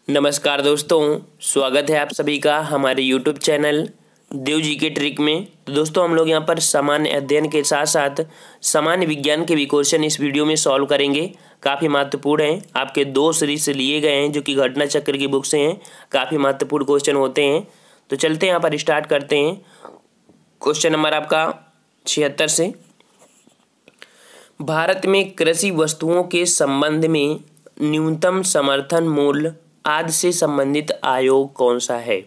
नमस्कार दोस्तों, स्वागत है आप सभी का हमारे YouTube चैनल देव जी के ट्रिक में। तो दोस्तों हम लोग यहाँ पर सामान्य अध्ययन के साथ साथ सामान्य विज्ञान के भी क्वेश्चन इस वीडियो में सॉल्व करेंगे। काफ़ी महत्वपूर्ण हैं, आपके 2 सीरीज से लिए गए हैं जो कि घटना चक्र की बुक से हैं। काफ़ी महत्वपूर्ण क्वेश्चन होते हैं। तो चलते हैं यहाँ पर स्टार्ट करते हैं। क्वेश्चन नंबर आपका 76 से, भारत में कृषि वस्तुओं के संबंध में न्यूनतम समर्थन मूल्य आदि से संबंधित आयोग कौन सा है।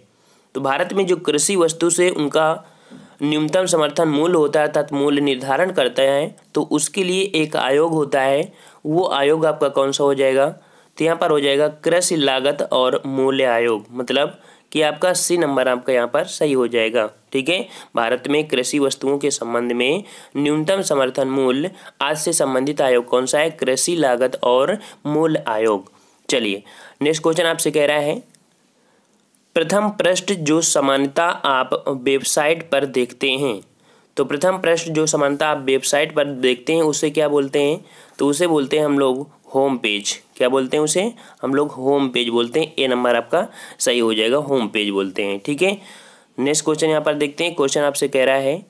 तो भारत में जो कृषि वस्तु से उनका न्यूनतम समर्थन मूल्य होता है अर्थात मूल्य निर्धारण करता है, तो उसके लिए एक आयोग होता है। वो आयोग आपका कौन सा हो जाएगा, तो यहाँ पर हो जाएगा कृषि लागत और मूल्य आयोग। मतलब कि आपका सी नंबर आपका यहाँ पर सही हो जाएगा। ठीक है, भारत में कृषि वस्तुओं के संबंध में न्यूनतम समर्थन मूल्य आज से संबंधित आयोग कौन सा है, कृषि लागत और मूल्य आयोग। चलिए नेक्स्ट क्वेश्चन आपसे कह रहा है, प्रथम पृष्ठ जो समानता आप वेबसाइट पर देखते हैं। तो प्रथम पृष्ठ जो समानता आप वेबसाइट पर देखते हैं उसे क्या बोलते हैं, तो उसे बोलते हैं हम लोग होम पेज। क्या बोलते हैं उसे, हम लोग होम पेज बोलते हैं। ए नंबर आपका सही हो जाएगा, होम पेज बोलते हैं। ठीक है, नेक्स्ट क्वेश्चन यहाँ पर देखते हैं। क्वेश्चन आपसे कह रहा है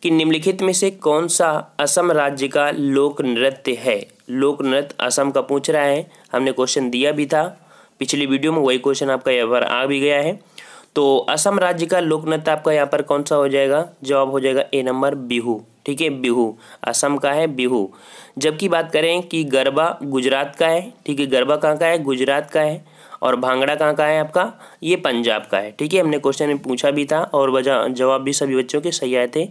कि निम्नलिखित में से कौन सा असम राज्य का लोक नृत्य है। लोक नृत्य असम का पूछ रहा है। हमने क्वेश्चन दिया भी था पिछली वीडियो में, वही क्वेश्चन आपका यहाँ पर आ भी गया है। तो असम राज्य का लोक नृत्य आपका यहाँ पर कौन सा हो जाएगा, जवाब हो जाएगा ए नंबर बिहू। ठीक है, बिहू असम का है, बिहू। जबकि बात करें कि गरबा गुजरात का है। ठीक है, गरबा कहाँ का है, गुजरात का है। और भांगड़ा कहाँ का है आपका, ये पंजाब का है। ठीक है, हमने क्वेश्चन में पूछा भी था और जवाब भी सभी बच्चों के सही आए थे।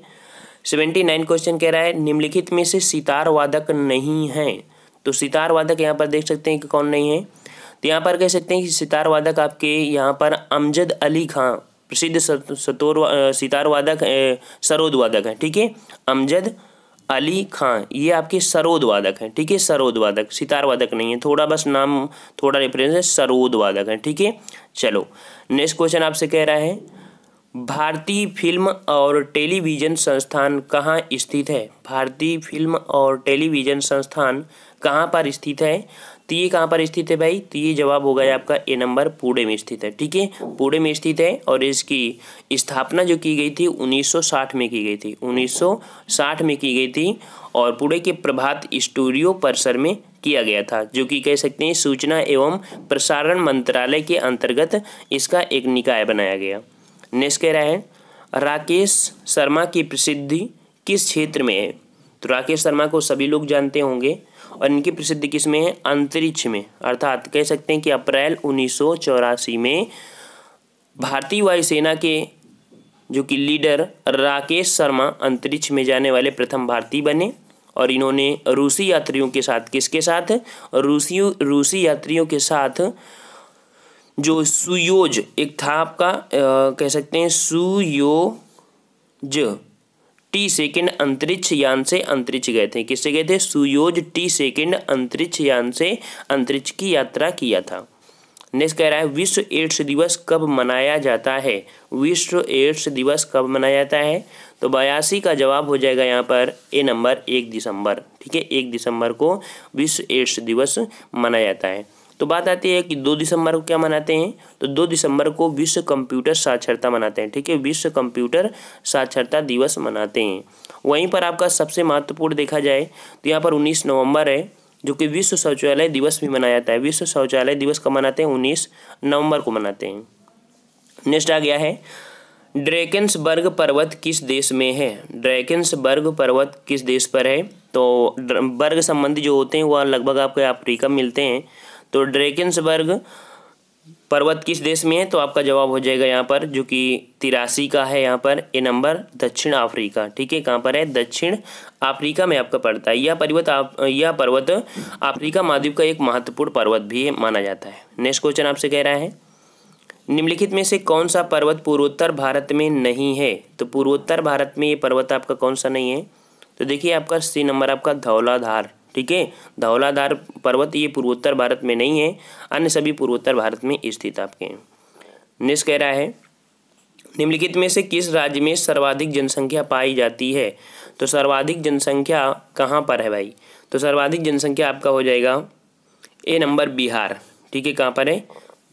79 क्वेश्चन कह रहा है, निम्नलिखित में से सितार वादक नहीं है। तो सितार वादक यहाँ पर देख सकते हैं कि कौन नहीं है, तो यहाँ पर कह सकते हैं कि सितार वादक आपके यहाँ पर अमजद अली खां प्रसिद्ध सितार वादक सरोद वादक हैं। ठीक है, अमजद अली खां ये आपके सरोद वादक हैं। ठीक है, सरोद वादक, सितार वादक नहीं है, थोड़ा बस नाम थोड़ा रेफरेंस है, सरोद वादक हैं। ठीक है, चलो नेक्स्ट क्वेश्चन आपसे कह रहा है, भारतीय फिल्म और टेलीविज़न संस्थान कहाँ स्थित है। भारतीय फिल्म और टेलीविज़न संस्थान कहाँ पर स्थित है, तो ये कहाँ पर स्थित है भाई, तो ये जवाब होगा आपका ए नंबर पुणे में स्थित है। ठीक है, पुणे में स्थित है और इसकी स्थापना जो की गई थी 1960 में की गई थी, 1960 में की गई थी। और पुणे के प्रभात स्टूडियो परिसर में किया गया था, जो कि कह सकते हैं सूचना एवं प्रसारण मंत्रालय के अंतर्गत इसका एक निकाय बनाया गया। नेक्स्ट कह रहा है, राकेश शर्मा की प्रसिद्धि किस क्षेत्र में है। तो राकेश शर्मा को सभी लोग जानते होंगे और इनकी प्रसिद्धि किस में है, अंतरिक्ष में। अर्थात कह सकते हैं कि अप्रैल 1984 में भारतीय वायुसेना के जो कि लीडर राकेश शर्मा अंतरिक्ष में जाने वाले प्रथम भारतीय बने। और इन्होंने रूसी यात्रियों के साथ, किसके साथ, रूसी यात्रियों के साथ जो सुयोज एक था आपका कह सकते हैं सुयोज T2 अंतरिक्ष यान से अंतरिक्ष गए थे। किससे गए थे, सुयोज T2 अंतरिक्ष यान से अंतरिक्ष की यात्रा किया था। नेक्स्ट कह रहा है, विश्व एड्स दिवस कब मनाया जाता है। विश्व एड्स दिवस कब मनाया जाता है, तो 82 का जवाब हो जाएगा यहाँ पर ए नंबर 1 दिसंबर। ठीक है, 1 दिसंबर को विश्व एड्स दिवस मनाया जाता है। तो बात आती है कि 2 दिसंबर को क्या मनाते हैं, तो 2 दिसंबर को विश्व कंप्यूटर साक्षरता मनाते हैं। ठीक है, विश्व कंप्यूटर साक्षरता दिवस मनाते हैं। वहीं पर आपका सबसे महत्वपूर्ण देखा जाए तो यहाँ पर 19 नवंबर है, जो कि विश्व शौचालय दिवस भी मनाया जाता है। विश्व शौचालय दिवस कब मनाते हैं, 19 नवंबर को मनाते हैं। नेक्स्ट आ गया है, ड्रैकेंसबर्ग पर्वत किस देश में है। ड्रैकेंसबर्ग पर्वत किस देश पर है, तो बर्ग संबंधी जो होते हैं वह लगभग आपको अफ्रीका में मिलते हैं। तो ड्रैकेंसबर्ग पर्वत किस देश में है, तो आपका जवाब हो जाएगा यहाँ पर जो कि 83 का है, यहाँ पर ए नंबर दक्षिण अफ्रीका। ठीक है, कहाँ पर है, दक्षिण अफ्रीका में आपका पड़ता है। यह पर्वत अफ्रीका महाद्वीप का एक महत्वपूर्ण पर्वत भी माना जाता है। नेक्स्ट क्वेश्चन आपसे कह रहा है, निम्नलिखित में से कौन सा पर्वत पूर्वोत्तर भारत में नहीं है। तो पूर्वोत्तर भारत में ये पर्वत आपका कौन सा नहीं है, तो देखिए आपका सी नंबर आपका धौलाधार। ठीक है, धौलाधार पर्वत ये पूर्वोत्तर भारत में नहीं है, अन्य सभी पूर्वोत्तर भारत में स्थित आपके हैं। नेक्स्ट कह रहा है, निम्नलिखित में से किस राज्य में सर्वाधिक जनसंख्या पाई जाती है। तो सर्वाधिक जनसंख्या कहाँ पर है भाई, तो सर्वाधिक जनसंख्या आपका हो जाएगा ए नंबर बिहार। ठीक है, कहाँ पर है,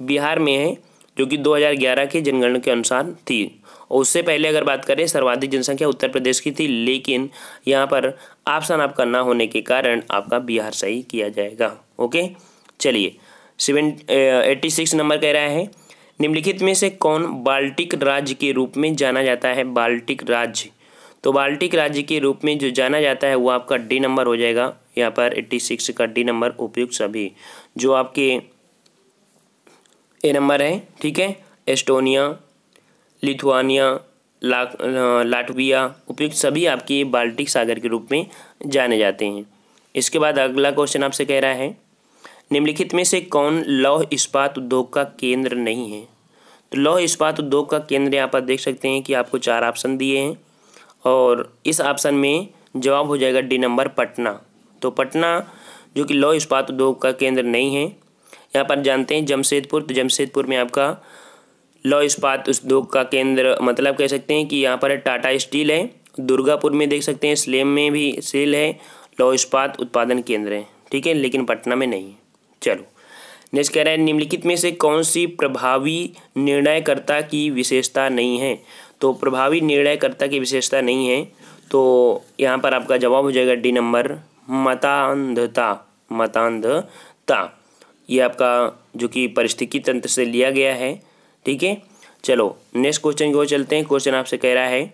बिहार में है, जो कि 2011 के जनगणना के अनुसार थी। और उससे पहले अगर बात करें सर्वाधिक जनसंख्या उत्तर प्रदेश की थी, लेकिन यहाँ पर ऑप्शन आपका ना होने के कारण आपका बिहार सही किया जाएगा। ओके, चलिए 86 नंबर कह रहा है, निम्नलिखित में से कौन बाल्टिक राज्य के रूप में जाना जाता है? बाल्टिक राज्य, तो बाल्टिक राज्य के रूप में जो जाना जाता है वो आपका डी नंबर हो जाएगा। यहाँ पर 86 का डी नंबर उपयुक्त सभी, जो आपके ए नंबर है, ठीक है, एस्टोनिया, लिथुआनिया, लाटविया, उपयुक्त सभी आपके बाल्टिक सागर के रूप में जाने जाते हैं। इसके बाद अगला क्वेश्चन आपसे कह रहा है, निम्नलिखित में से कौन लौह इस्पात उद्योग का केंद्र नहीं है? तो लौह इस्पात उद्योग का केंद्र यहाँ पर देख सकते हैं कि आपको 4 ऑप्शन दिए हैं और इस ऑप्शन में जवाब हो जाएगा डी नंबर पटना। तो पटना जो कि लौह इस्पात उद्योग का केंद्र नहीं है। यहाँ पर जानते हैं जमशेदपुर, तो जमशेदपुर में आपका लौह इस्पात उद्योग का केंद्र मतलब कह सकते हैं कि यहाँ पर टाटा स्टील है। दुर्गापुर में देख सकते हैं स्लेम में भी स्टील है, लौह इस्पात उत्पादन केंद्र है, ठीक है, लेकिन पटना में नहीं है। चलो नेक्स्ट कह रहा है, निम्नलिखित में से कौन सी प्रभावी निर्णयकर्ता की विशेषता नहीं है? तो प्रभावी निर्णयकर्ता की विशेषता नहीं है, तो यहाँ पर आपका जवाब हो जाएगा डी नंबर मतांधता। मतांधता ये आपका जो कि पारिस्थितिकी तंत्र से लिया गया है, ठीक है। चलो नेक्स्ट क्वेश्चन की ओर चलते हैं। क्वेश्चन आपसे कह रहा है,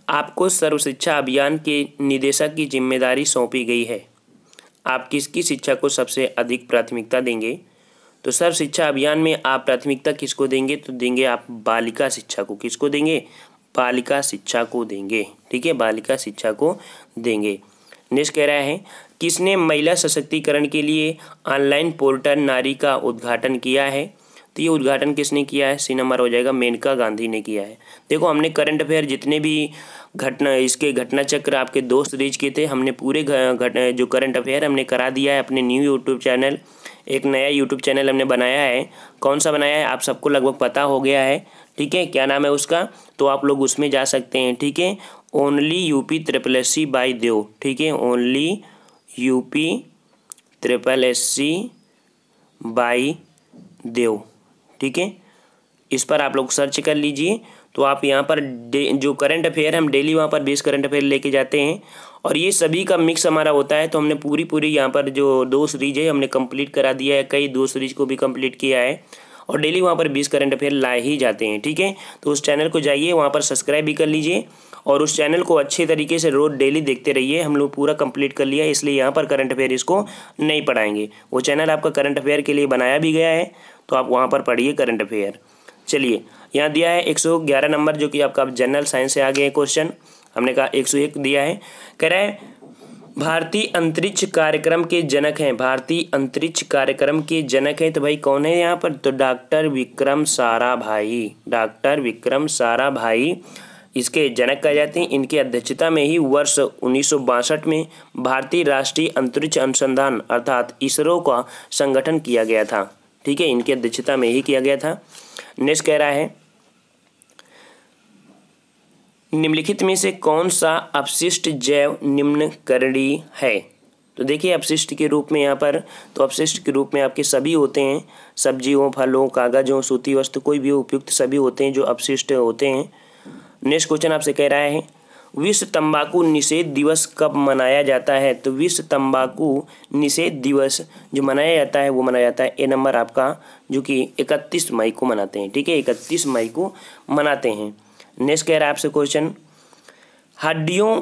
आपको सर्व शिक्षा अभियान के निदेशक की जिम्मेदारी सौंपी गई है, आप किसकी शिक्षा को सबसे अधिक प्राथमिकता देंगे? तो सर्व शिक्षा अभियान में आप प्राथमिकता किसको देंगे? तो देंगे आप बालिका शिक्षा को। किसको देंगे? बालिका शिक्षा को देंगे, ठीक है, बालिका शिक्षा को देंगे। नेक्स्ट कह रहा है, किसने महिला सशक्तिकरण के लिए ऑनलाइन पोर्टल नारी का उद्घाटन किया है? तो ये उद्घाटन किसने किया है? सी नंबर हो जाएगा मेनका गांधी ने किया है। देखो हमने करंट अफेयर जितने भी घटना चक्र आपके दोस्त रीच किए थे, हमने पूरे जो करंट अफेयर हमने करा दिया है अपने न्यू यूट्यूब चैनल। एक नया यूट्यूब चैनल हमने बनाया है, कौन सा बनाया है आप सबको लगभग पता हो गया है, ठीक है, क्या नाम है उसका? तो आप लोग उसमें जा सकते हैं, ठीक है, ओनली UP SSC बाय देव, ठीक है, ओनली UP SSC बाय देव, ठीक है, इस पर आप लोग सर्च कर लीजिए। तो आप यहाँ पर जो करंट अफेयर हम डेली वहाँ पर 20 करंट अफेयर लेके जाते हैं और ये सभी का मिक्स हमारा होता है। तो हमने पूरी यहाँ पर जो 2 सीरीज है हमने कंप्लीट करा दिया है, कई 2 सीरीज को भी कंप्लीट किया है और डेली वहाँ पर 20 करंट अफेयर लाए ही जाते हैं, ठीक है। तो उस चैनल को जाइए, वहाँ पर सब्सक्राइब भी कर लीजिए और उस चैनल को अच्छे तरीके से रोज डेली देखते रहिए। हम लोग पूरा कंप्लीट कर लिया है, इसलिए यहाँ पर करंट अफेयर इसको नहीं पढ़ाएंगे। वो चैनल आपका करंट अफेयर के लिए बनाया भी गया है, तो आप वहाँ पर पढ़िए करंट अफेयर। चलिए यहाँ दिया है 111 नंबर, जो कि आपका जनरल साइंस से आ गया है क्वेश्चन। हमने कहा 101 दिया है। कह रहा है भारतीय अंतरिक्ष कार्यक्रम के जनक हैं, भारतीय अंतरिक्ष कार्यक्रम के जनक हैं, तो भाई कौन है यहाँ पर? तो डॉक्टर विक्रम साराभाई, डॉक्टर विक्रम साराभाई इसके जनक कहे जाते हैं। इनकी अध्यक्षता में ही वर्ष 1962 में भारतीय राष्ट्रीय अंतरिक्ष अनुसंधान अर्थात इसरो का संगठन किया गया था, ठीक है, इनकी अध्यक्षता में ही किया गया था। नेक्स्ट कह रहा है, निम्नलिखित में से कौन सा अपशिष्ट जैव निम्नकरणीय है? तो देखिए अपशिष्ट के रूप में यहाँ पर, तो अपशिष्ट के रूप में आपके सभी होते हैं, सब्जियों, फलों, कागजों, सूती वस्तु, कोई भी उपयुक्त सभी होते हैं जो अपशिष्ट होते हैं। नेक्स्ट क्वेश्चन आपसे कह रहा है, विश्व तंबाकू निषेध दिवस कब मनाया जाता है? तो विश्व तंबाकू निषेध दिवस जो मनाया जाता है वो मनाया जाता है ए नंबर आपका, जो कि 31 मई को मनाते हैं, ठीक है, 31 मई को मनाते हैं। नेक्स्ट कह रहा है आपसे क्वेश्चन, हड्डियों,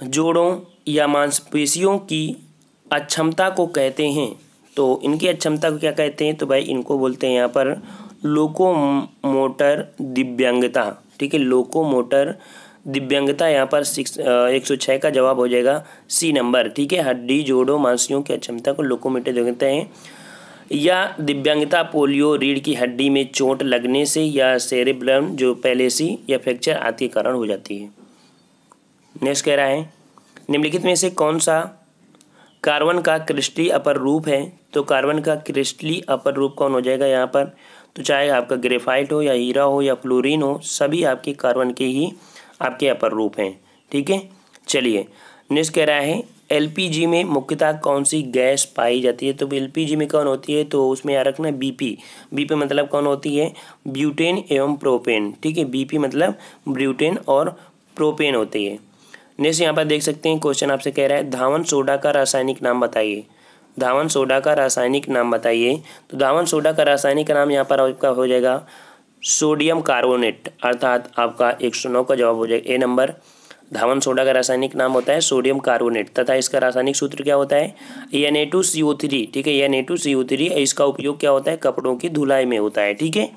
जोड़ों या मांसपेशियों की अक्षमता को कहते हैं, तो इनकी अक्षमता को क्या कहते हैं? तो भाई इनको बोलते हैं यहाँ पर लोकोमोटर दिव्यांगता, ठीक है, लोकोमोटर दिव्यांगता। यहाँ पर 106 का जवाब हो जाएगा सी नंबर, ठीक है, हड्डी, जोड़ों, मांसपेशियों की अक्षमता को लोकोमोटर दिव्यांगता है। या दिव्यांगता पोलियो, रीढ़ की हड्डी में चोट लगने से या सेरेब्रम जो पैलेसी या फ्रैक्चर आदि के कारण हो जाती है। नेक्स्ट कह रहा है, निम्नलिखित में से कौन सा कार्बन का क्रिस्टलीय अपर रूप है? तो कार्बन का क्रिस्टलीय अपर रूप कौन हो जाएगा यहाँ पर? तो चाहे आपका ग्रेफाइट हो या हीरा हो या फ्लोरीन हो, सभी आपके कार्बन के ही आपके अपर रूप हैं, ठीक है। चलिए नेक्स्ट कह रहा है, एलपीजी में मुख्यतः कौन सी गैस पाई जाती है? तो एलपीजी में कौन होती है? तो उसमें याद रखना बीपी। बीपी मतलब कौन होती है? ब्यूटेन एवं प्रोपेन। ठीक है, बीपी मतलब ब्यूटेन और प्रोपेन होती है। नेक्स्ट यहाँ पर देख सकते हैं क्वेश्चन आपसे कह रहा है धावन सोडा का रासायनिक नाम बताइए। धावन सोडा का रासायनिक नाम बताइए। तो धावन सोडा का रासायनिक नाम यहाँ पर आपका हो जाएगा सोडियम कार्बोनेट, अर्थात आपका 109 का जवाब हो जाएगा ए नंबर। धावन सोडा का रासायनिक नाम होता है सोडियम कार्बोनेट तथा इसका रासायनिक सूत्र क्या होता है? Na2CO3। ठीक है, Na2CO3। इसका उपयोग क्या होता है? कपड़ों की धुलाई में होता है। ठीक है,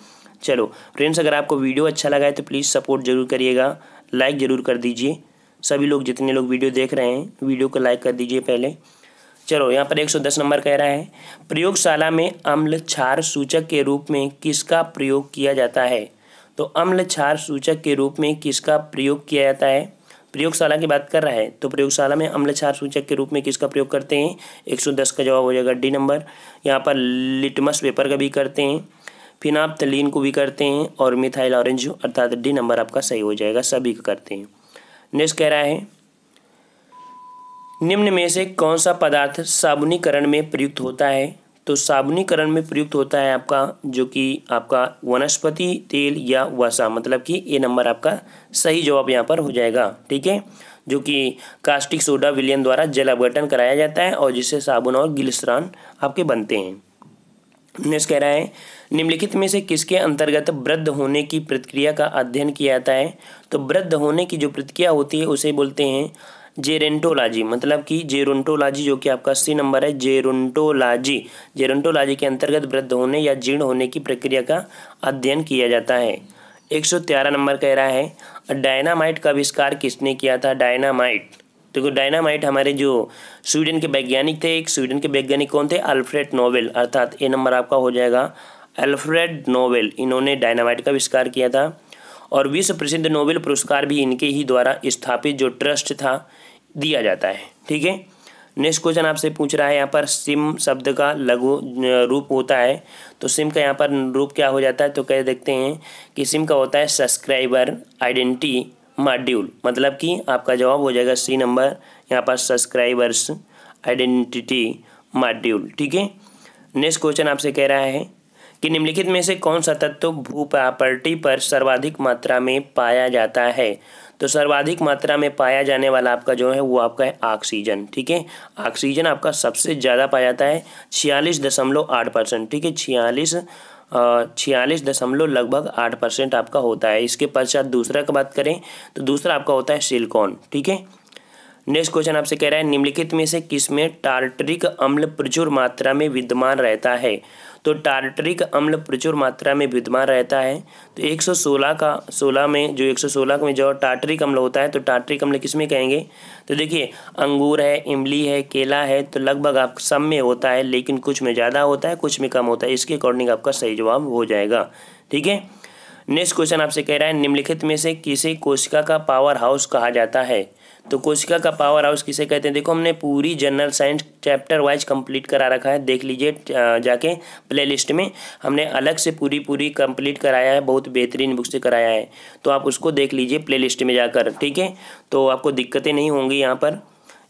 चलो फ्रेंड्स, अगर आपको वीडियो अच्छा लगा है तो प्लीज़ सपोर्ट जरूर करिएगा, लाइक ज़रूर कर दीजिए। सभी लोग जितने लोग वीडियो देख रहे हैं वीडियो को लाइक कर दीजिए पहले। चलो यहाँ पर 110 नंबर कह रहा है प्रयोगशाला में अम्ल क्षार सूचक के रूप में किसका प्रयोग किया जाता है? तो अम्ल क्षार सूचक के रूप में किसका प्रयोग किया जाता है? प्रयोगशाला की बात कर रहा है तो प्रयोगशाला में अम्ल क्षार सूचक के रूप में किसका प्रयोग करते हैं? 110 का जवाब हो जाएगा डी नंबर। यहाँ पर लिटमस पेपर का भी करते हैं, फिनाप्थलीन को भी करते हैं और मिथाइल ऑरेंज, अर्थात डी नंबर आपका सही हो जाएगा, सभी का करते हैं। नेक्स्ट कह रहा है निम्न में से कौन सा पदार्थ साबुनीकरण में प्रयुक्त होता है? तो साबुनीकरण में प्रयुक्त होता है आपका जो कि आपका वनस्पति तेल या वसा, मतलब कि ए नंबर आपका सही जवाब यहाँ पर हो जाएगा। ठीक है, जो कि कास्टिक सोडा विलयन द्वारा जल अपघटन कराया जाता है और जिससे साबुन और गिलिसरान आपके बनते हैं। नेक्स्ट कह रहा है निम्नलिखित में से किसके अंतर्गत वृद्ध होने की प्रक्रिया का अध्ययन किया जाता है? तो वृद्ध होने की जो प्रक्रिया होती है उसे बोलते हैं जेरोंटोलॉजी, मतलब कि जेरोंटोलॉजी, जो कि आपका सी नंबर है जेरोंटोलॉजी। जेरोंटोलॉजी के अंतर्गत वृद्ध होने या जीर्ण होने की प्रक्रिया का अध्ययन किया जाता है। 113 नंबर कह रहा है डायनामाइट का आविष्कार किसने किया था? डायनामाइट, देखो डायनामाइट हमारे जो स्वीडन के वैज्ञानिक थे, एक स्वीडन के वैज्ञानिक कौन थे? अल्फ्रेड नोबेल, अर्थात ए नंबर आपका हो जाएगा अल्फ्रेड नोबेल। इन्होंने डायनामाइट का आविष्कार किया था और विश्व प्रसिद्ध नोबेल पुरस्कार भी इनके ही द्वारा स्थापित जो ट्रस्ट था दिया जाता है। ठीक है, नेक्स्ट क्वेश्चन आपसे पूछ रहा है यहाँ पर सिम शब्द का लघु रूप होता है, तो सिम का यहाँ पर रूप क्या हो जाता है? तो कह देखते हैं कि सिम का होता है सब्सक्राइबर आइडेंटिटी मॉड्यूल, मतलब कि आपका जवाब हो जाएगा सी नंबर यहाँ पर सब्सक्राइबर्स आइडेंटिटी मॉड्यूल। ठीक है, नेक्स्ट क्वेश्चन आपसे कह रहा है कि निम्नलिखित में से कौन सा तत्व भू प्रॉपर्टी पर सर्वाधिक मात्रा में पाया जाता है? तो सर्वाधिक मात्रा में पाया जाने वाला आपका जो है वो आपका है ऑक्सीजन। ठीक है, ऑक्सीजन आपका सबसे ज़्यादा पाया जाता है 46.8%। ठीक है, 46.8% आपका होता है। इसके पश्चात दूसरा का बात करें तो दूसरा आपका होता है सिलिकॉन। ठीक है, नेक्स्ट क्वेश्चन आपसे कह रहा है निम्नलिखित में से किसमें टार्टरिक अम्ल प्रचुर मात्रा में विद्यमान रहता है? तो टार्टरिक अम्ल प्रचुर मात्रा में विद्यमान रहता है तो 116 में जो टार्टरिक अम्ल होता है, तो टार्टरिक अम्ल किस में कहेंगे? तो देखिए अंगूर है, इमली है, केला है, तो लगभग आप सब में होता है, लेकिन कुछ में ज़्यादा होता है, कुछ में कम होता है। इसके अकॉर्डिंग आपका सही जवाब हो जाएगा। ठीक है, नेक्स्ट क्वेश्चन आपसे कह रहा है निम्नलिखित में से किसे कोशिका का पावर हाउस कहा जाता है? तो कोशिका का पावर हाउस किसे कहते हैं? देखो हमने पूरी general science chapter wise complete करा रखा है, देख लीजिए जाके प्लेलिस्ट में हमने अलग से पूरी कंप्लीट कराया है, बहुत बेहतरीन बुक से कराया है, तो आप उसको देख लीजिए प्लेलिस्ट में जाकर। ठीक है, तो आपको दिक्कतें नहीं होंगी। यहाँ पर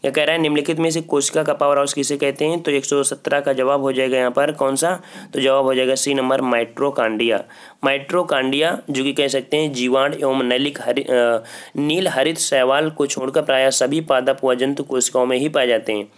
यह कह रहा है निम्नलिखित में से कोशिका का पावर हाउस किसे कहते हैं? तो 117 का जवाब हो जाएगा यहाँ पर कौन सा? तो जवाब हो जाएगा सी नंबर माइटोकॉन्ड्रिया। माइटोकॉन्ड्रिया जो कि कह सकते हैं जीवाणु एवं नील हरित शैवाल को छोड़कर प्रायः सभी पादप व जंतु कोशिकाओं में ही पाए जाते हैं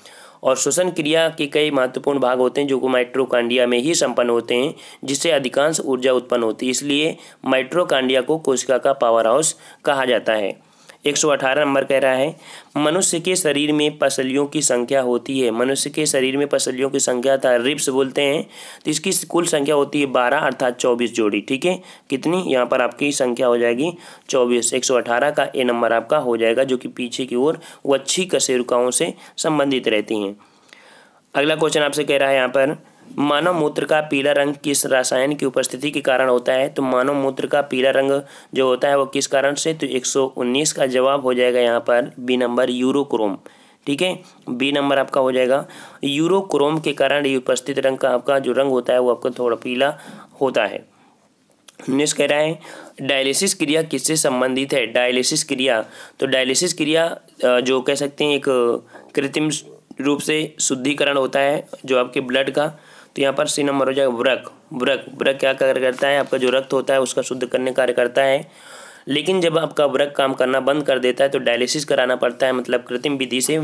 और श्वसन क्रिया के कई महत्वपूर्ण भाग होते हैं जो कि माइटोकॉन्ड्रिया में ही संपन्न होते हैं, जिससे अधिकांश ऊर्जा उत्पन्न होती है। इसलिए माइटोकॉन्ड्रिया को कोशिका का पावर हाउस कहा जाता है। 118 नंबर कह रहा है मनुष्य के शरीर में पसलियों की संख्या होती है। मनुष्य के शरीर में पसलियों की संख्या था रिब्स बोलते हैं, तो इसकी कुल संख्या होती है 12 अर्थात 24 जोड़ी। ठीक है, कितनी? यहाँ पर आपकी संख्या हो जाएगी 24। 118 का ए नंबर आपका हो जाएगा, जो कि पीछे की ओर वच्छी कशेरुकाओं से संबंधित रहती हैं। अगला क्वेश्चन आपसे कह रहा है यहाँ पर मानव मूत्र का पीला रंग किस रसायन की उपस्थिति के कारण होता है? तो मानव मूत्र का पीला रंग जो होता है वो किस कारण से? तो 119 का जवाब हो जाएगा यहाँ पर बी नंबर यूरोक्रोम। ठीक है, बी नंबर आपका हो जाएगा यूरोक्रोम के कारण ये उपस्थित रंग का आपका जो रंग होता है वो आपका थोड़ा पीला होता है। नेक्स्ट कह रहा है डायलिसिस क्रिया किससे संबंधित है। डायलिसिस क्रिया, तो डायलिसिस क्रिया जो कह सकते हैं एक कृत्रिम रूप से शुद्धिकरण होता है जो आपके ब्लड का। तो यहाँ पर सी नंबर हो जाएगा वृक। वृक वृक क्या कार्य करता है, आपका जो रक्त होता है उसका शुद्ध करने कार्य करता है। लेकिन जब आपका वृक काम करना बंद कर देता है तो डायलिसिस कराना पड़ता है, मतलब कृत्रिम विधि से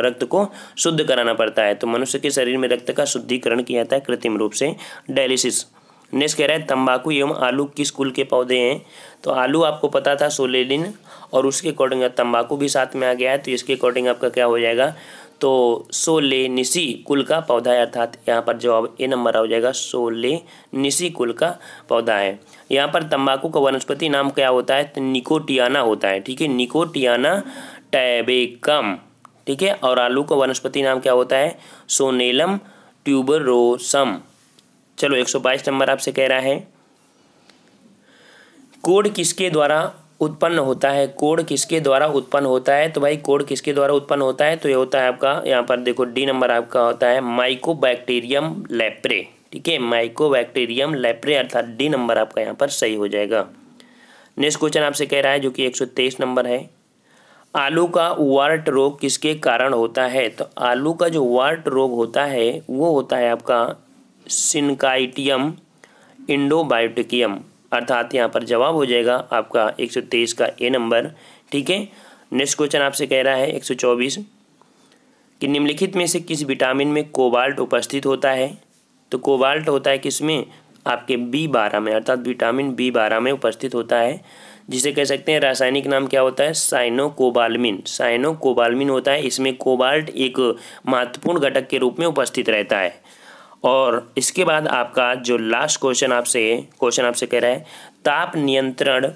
रक्त को शुद्ध कराना पड़ता है। तो मनुष्य के शरीर में रक्त का शुद्धिकरण किया जाता है कृत्रिम रूप से, डायलिसिस। नेक्स्ट कह रहा है तंबाकू एवं आलू किस कुल के पौधे हैं। तो आलू आपको पता था सोलेलिन, और उसके अकॉर्डिंग तंबाकू भी साथ में आ गया है, तो इसके अकॉर्डिंग आपका क्या हो जाएगा, तो सोलेनिसी कुल का पौधा है, अर्थात यहाँ पर जवाब ए नंबर हो जाएगा, सोलेनिसी कुल का पौधा है। यहाँ पर तंबाकू का वनस्पति नाम क्या होता है, तो निकोटियाना होता है, ठीक है, निकोटियाना टैबेकम, ठीक है। और आलू का वनस्पति नाम क्या होता है, सोनेलम ट्यूबरोसम। चलो 122 नंबर आपसे कह रहा है कोड किसके द्वारा उत्पन्न होता है। कोड किसके द्वारा उत्पन्न होता है, तो भाई कोड किसके द्वारा उत्पन्न होता है, तो ये होता है आपका, यहाँ पर देखो डी नंबर आपका होता है माइकोबैक्टीरियम लेप्रे, ठीक है, माइकोबैक्टीरियम लेप्रे, अर्थात डी नंबर आपका यहाँ पर सही हो जाएगा। नेक्स्ट क्वेश्चन आपसे कह रहा है जो कि 123 नंबर है, आलू का वार्ट रोग किसके कारण होता है। तो आलू का जो वार्ट रोग होता है वो होता है आपका सिनकाइटियम इंडोबायोटिकियम, अर्थात यहाँ पर जवाब हो जाएगा आपका 123 का ए नंबर, ठीक है। नेक्स्ट क्वेश्चन आपसे कह रहा है 124 कि निम्नलिखित में से किस विटामिन में कोबाल्ट उपस्थित होता है। तो कोबाल्ट होता है किसमें, आपके B12 में, अर्थात विटामिन B12 में उपस्थित होता है, जिसे कह सकते हैं रासायनिक नाम क्या होता है, साइनोकोबाल्मिन। साइनोकोबाल्मिन होता है, इसमें कोबाल्ट एक महत्वपूर्ण घटक के रूप में उपस्थित रहता है। और इसके बाद आपका जो लास्ट क्वेश्चन आपसे कह रहा है ताप नियंत्रण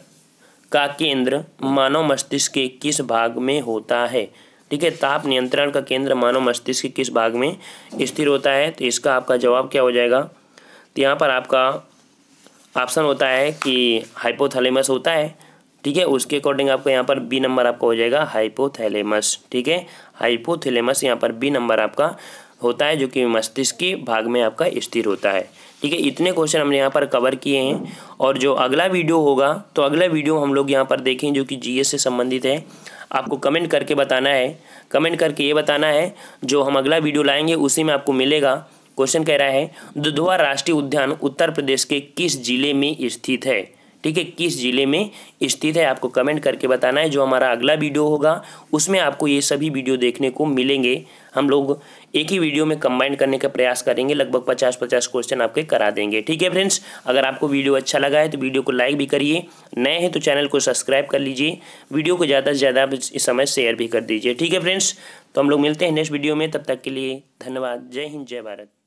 का केंद्र मानव मस्तिष्क के किस भाग में होता है, ठीक है। ताप नियंत्रण का केंद्र मानव मस्तिष्क के किस भाग में स्थिर होता है, तो इसका आपका जवाब क्या हो जाएगा, तो यहाँ पर आपका ऑप्शन होता है कि हाइपोथैलेमस होता है, ठीक है। उसके अकॉर्डिंग आपका यहाँ पर बी नंबर आपका हो जाएगा हाइपोथैलेमस, ठीक है, हाइपोथैलेमस यहाँ पर बी नंबर आपका होता है जो कि मस्तिष्क के भाग में आपका स्थिर होता है, ठीक है। इतने क्वेश्चन हमने यहाँ पर कवर किए हैं, और जो अगला वीडियो होगा तो अगला वीडियो हम लोग यहाँ पर देखें जो कि जीएस से संबंधित है। आपको कमेंट करके बताना है, कमेंट करके ये बताना है जो हम अगला वीडियो लाएंगे उसी में आपको मिलेगा। क्वेश्चन कह रहा है दुधवा राष्ट्रीय उद्यान उत्तर प्रदेश के किस जिले में स्थित है, ठीक है, किस जिले में स्थित है, आपको कमेंट करके बताना है। जो हमारा अगला वीडियो होगा उसमें आपको ये सभी वीडियो देखने को मिलेंगे। हम लोग एक ही वीडियो में कंबाइन करने का प्रयास करेंगे, लगभग 50-50 क्वेश्चन आपके करा देंगे, ठीक है फ्रेंड्स। अगर आपको वीडियो अच्छा लगा है तो वीडियो को लाइक भी करिए, नए हैं तो चैनल को सब्सक्राइब कर लीजिए, वीडियो को ज़्यादा से ज़्यादा इस समय शेयर भी कर दीजिए, ठीक है फ्रेंड्स। तो हम लोग मिलते हैं नेक्स्ट वीडियो में, तब तक के लिए धन्यवाद। जय हिंद, जय भारत।